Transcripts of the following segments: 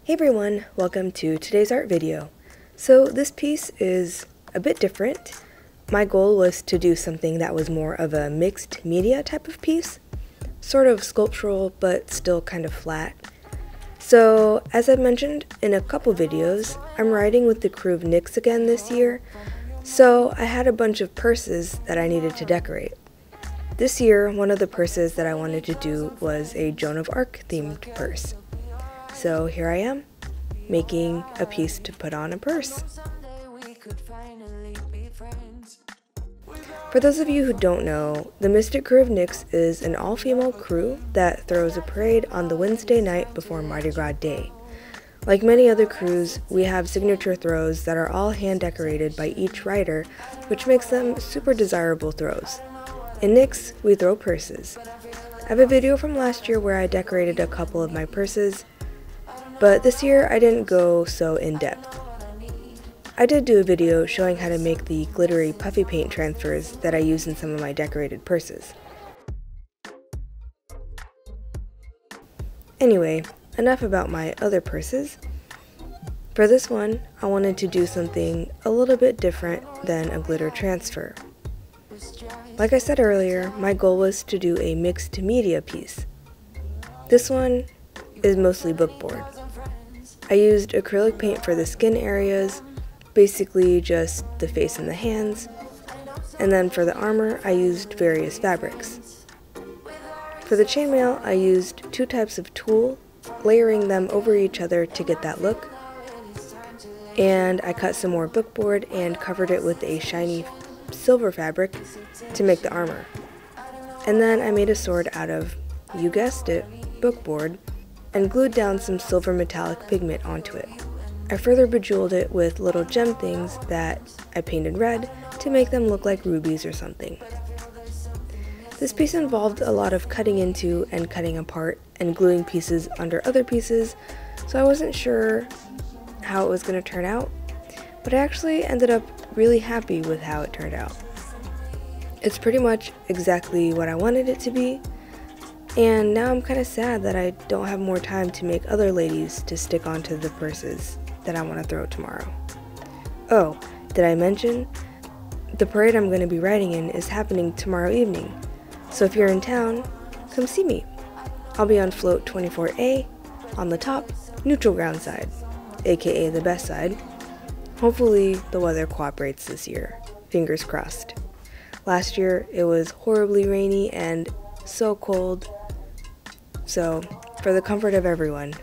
Hey everyone, welcome to today's art video. So this piece is a bit different. My goal was to do something that was more of a mixed media type of piece, sort of sculptural but still kind of flat. So as I've mentioned in a couple videos, I'm riding with the crew of NYX again this year, so I had a bunch of purses that I needed to decorate. This year, one of the purses that I wanted to do was a Joan of Arc themed purse. So here I am, making a piece to put on a purse. For those of you who don't know, the Mystic Crew of NYX is an all-female crew that throws a parade on the Wednesday night before Mardi Gras Day. Like many other crews, we have signature throws that are all hand-decorated by each rider, which makes them super desirable throws. In NYX, we throw purses. I have a video from last year where I decorated a couple of my purses, but this year I didn't go so in-depth. I did do a video showing how to make the glittery puffy paint transfers that I use in some of my decorated purses. Anyway, enough about my other purses. For this one, I wanted to do something a little bit different than a glitter transfer. Like I said earlier, my goal was to do a mixed media piece. This one is mostly bookboard. I used acrylic paint for the skin areas, basically just the face and the hands, and then for the armor I used various fabrics. For the chainmail I used two types of tulle, layering them over each other to get that look, and I cut some more bookboard and covered it with a shiny silver fabric to make the armor. And then I made a sword out of, you guessed it, bookboard, and glued down some silver metallic pigment onto it. I further bejeweled it with little gem things that I painted red to make them look like rubies or something. This piece involved a lot of cutting into and cutting apart and gluing pieces under other pieces, so I wasn't sure how it was going to turn out, but I actually ended up really happy with how it turned out. It's pretty much exactly what I wanted it to be, and now I'm kind of sad that I don't have more time to make other ladies to stick onto the purses that I want to throw tomorrow. Oh, did I mention? The parade I'm going to be riding in is happening tomorrow evening, so if you're in town, come see me. I'll be on float 24A, on the top, neutral ground side, aka the best side. Hopefully the weather cooperates this year, fingers crossed. Last year it was horribly rainy and so cold, so for the comfort of everyone,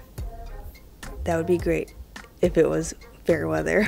that would be great if it was fair weather.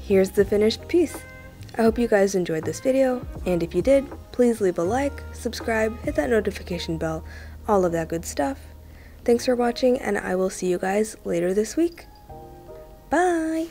here's the finished piece. I hope you guys enjoyed this video, and if you did, please leave a like, subscribe, hit that notification bell, all of that good stuff. Thanks for watching, and I will see you guys later this week. Bye!